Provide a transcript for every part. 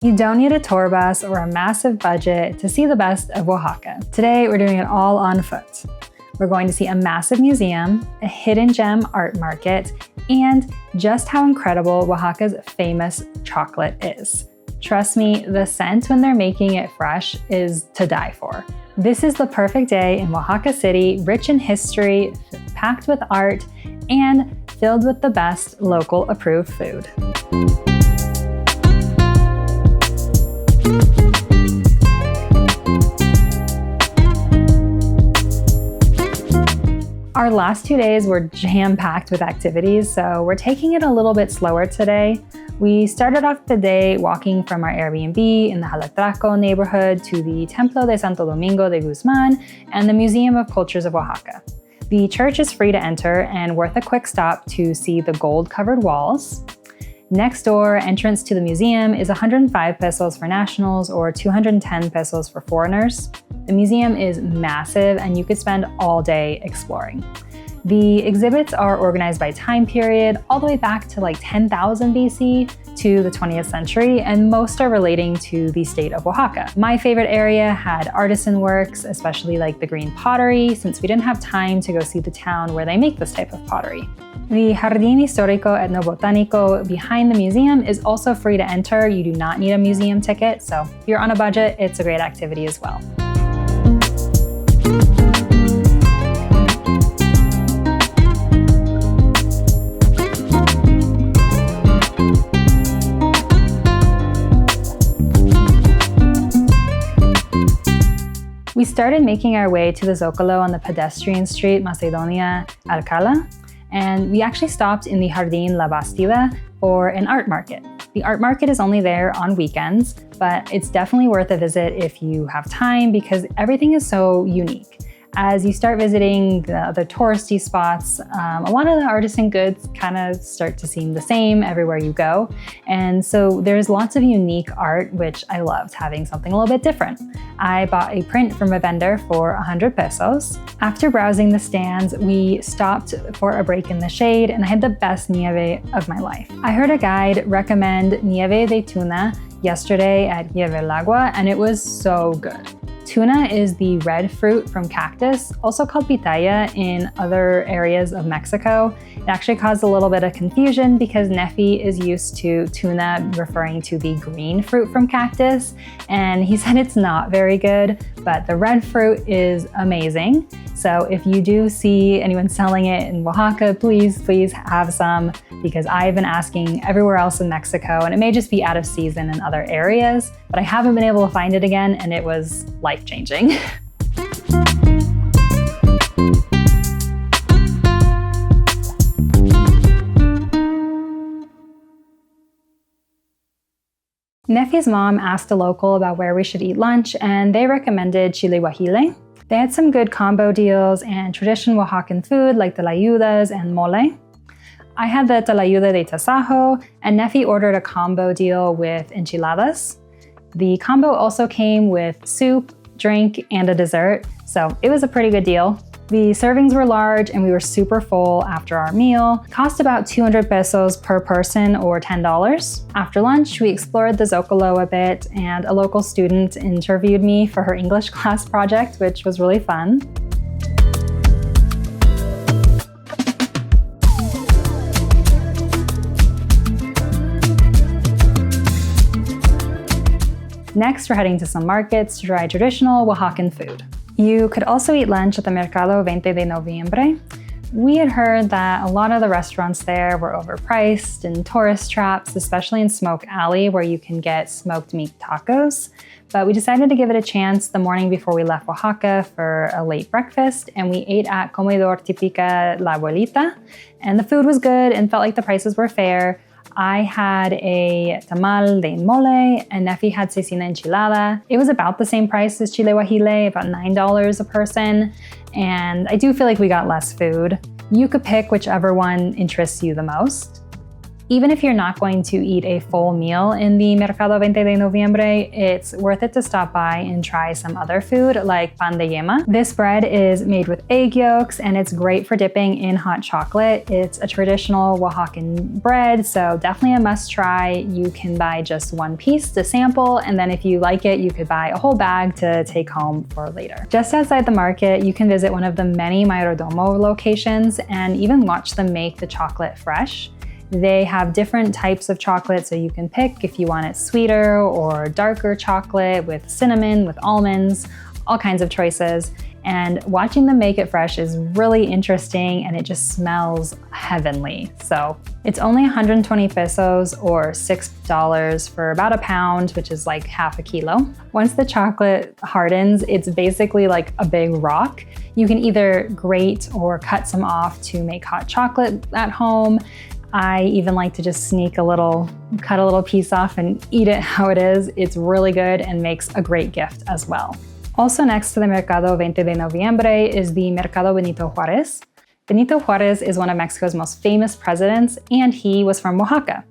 You don't need a tour bus or a massive budget to see the best of Oaxaca. Today, we're doing it all on foot. We're going to see a massive museum, a hidden gem art market, and just how incredible Oaxaca's famous chocolate is. Trust me, the scent when they're making it fresh is to die for. This is the perfect day in Oaxaca City, rich in history, packed with art, and filled with the best local approved food. Our last 2 days were jam-packed with activities, so we're taking it a little bit slower today. We started off the day walking from our Airbnb in the Jalatraco neighborhood to the Templo de Santo Domingo de Guzman and the Museum of Cultures of Oaxaca. The church is free to enter and worth a quick stop to see the gold-covered walls. Next door, entrance to the museum is 105 pesos for nationals or 210 pesos for foreigners. The museum is massive and you could spend all day exploring. The exhibits are organized by time period, all the way back to like 10,000 BC to the 20th century, and most are relating to the state of Oaxaca. My favorite area had artisan works, especially like the green pottery, since we didn't have time to go see the town where they make this type of pottery. The Jardín Histórico Etnobotánico behind the museum is also free to enter. You do not need a museum ticket, so if you're on a budget, it's a great activity as well. We started making our way to the Zocalo on the pedestrian street Macedonia Alcala, and we actually stopped in the Jardín Labastida for an art market. The art market is only there on weekends, but it's definitely worth a visit if you have time because everything is so unique. As you start visiting the other touristy spots, a lot of the artisan goods kind of start to seem the same everywhere you go. And so there's lots of unique art, which I loved, having something a little bit different. I bought a print from a vendor for 100 pesos. After browsing the stands, we stopped for a break in the shade and I had the best nieve of my life. I heard a guide recommend nieve de tuna yesterday at Nieve el Agua, and it was so good. Tuna is the red fruit from cactus, also called pitaya in other areas of Mexico. It actually caused a little bit of confusion because Nefi is used to tuna referring to the green fruit from cactus, and he said it's not very good, but the red fruit is amazing. So if you do see anyone selling it in Oaxaca, please have some, because I've been asking everywhere else in Mexico, and it may just be out of season in other areas, but I haven't been able to find it again, and it was life-changing. Nefi's mom asked a local about where we should eat lunch, and they recommended chile guajili. They had some good combo deals and traditional Oaxacan food like tlayudas and mole. I had the tlayuda de Tasajo, and Nefi ordered a combo deal with enchiladas. The combo also came with soup, drink, and a dessert, so it was a pretty good deal. The servings were large and we were super full after our meal. It cost about 200 pesos per person or $10. After lunch, we explored the Zocalo a bit and a local student interviewed me for her English class project, which was really fun. Next, we're heading to some markets to try traditional Oaxacan food. You could also eat lunch at the Mercado 20 de Noviembre. We had heard that a lot of the restaurants there were overpriced and tourist traps, especially in Smoke Alley where you can get smoked meat tacos. But we decided to give it a chance the morning before we left Oaxaca for a late breakfast, and we ate at Comedor Típica La Abuelita. And the food was good and felt like the prices were fair. I had a tamal de mole and Nefi had cecina enchilada. It was about the same price as chile guajile, about $9 a person, and I do feel like we got less food. You could pick whichever one interests you the most. Even if you're not going to eat a full meal in the Mercado 20 de Noviembre, it's worth it to stop by and try some other food like pan de yema. This bread is made with egg yolks and it's great for dipping in hot chocolate. It's a traditional Oaxacan bread, so definitely a must try. You can buy just one piece to sample, and then if you like it, you could buy a whole bag to take home for later. Just outside the market, you can visit one of the many Mayordomo locations and even watch them make the chocolate fresh. They have different types of chocolate, so you can pick if you want it sweeter or darker chocolate with cinnamon, with almonds, all kinds of choices. And watching them make it fresh is really interesting and it just smells heavenly. So it's only 120 pesos or $6 for about a pound, which is like half a kilo. Once the chocolate hardens, it's basically like a big rock. You can either grate or cut some off to make hot chocolate at home. I even like to just cut a little piece off and eat it how it is. It's really good and makes a great gift as well. Also next to the Mercado 20 de Noviembre is the Mercado Benito Juarez. Benito Juarez is one of Mexico's most famous presidents, and he was from Oaxaca.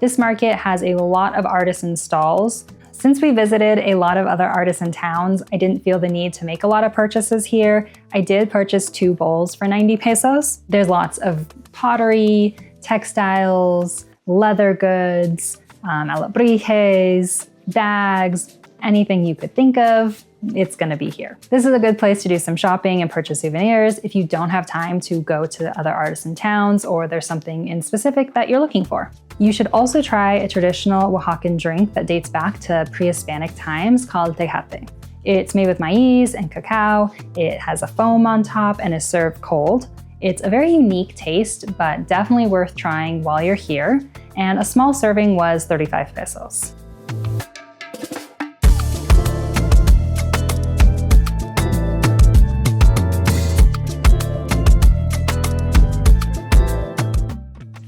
This market has a lot of artisan stalls. Since we visited a lot of other artisan towns, I didn't feel the need to make a lot of purchases here. I did purchase 2 bowls for 90 pesos. There's lots of pottery, textiles, leather goods, alebrijes, bags, anything you could think of, it's gonna be here. This is a good place to do some shopping and purchase souvenirs if you don't have time to go to other artisan towns or there's something in specific that you're looking for. You should also try a traditional Oaxacan drink that dates back to pre-Hispanic times called Tejate. It's made with maize and cacao, it has a foam on top and is served cold. It's a very unique taste, but definitely worth trying while you're here, and a small serving was 35 pesos.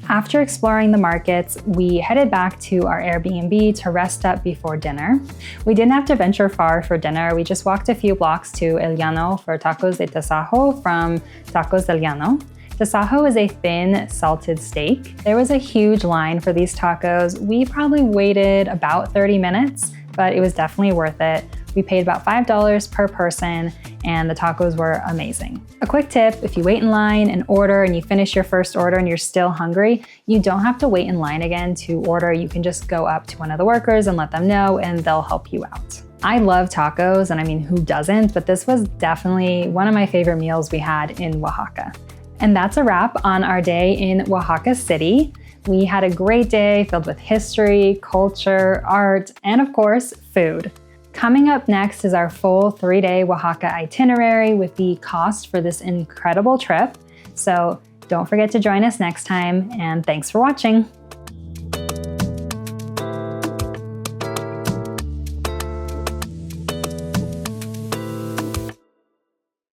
After exploring the markets, we headed back to our Airbnb to rest up before dinner. We didn't have to venture far for dinner. We just walked a few blocks to Llano for tacos de Tasajo from Tacos del Llano. Tasajo is a thin, salted steak. There was a huge line for these tacos. We probably waited about 30 minutes, but it was definitely worth it. We paid about $5 per person, and the tacos were amazing. A quick tip, if you wait in line and order and you finish your first order and you're still hungry, you don't have to wait in line again to order. You can just go up to one of the workers and let them know and they'll help you out. I love tacos, and I mean, who doesn't? But this was definitely one of my favorite meals we had in Oaxaca. And that's a wrap on our day in Oaxaca City. We had a great day filled with history, culture, art, and of course, food. Coming up next is our full 3-day Oaxaca itinerary with the cost for this incredible trip. So don't forget to join us next time, and thanks for watching.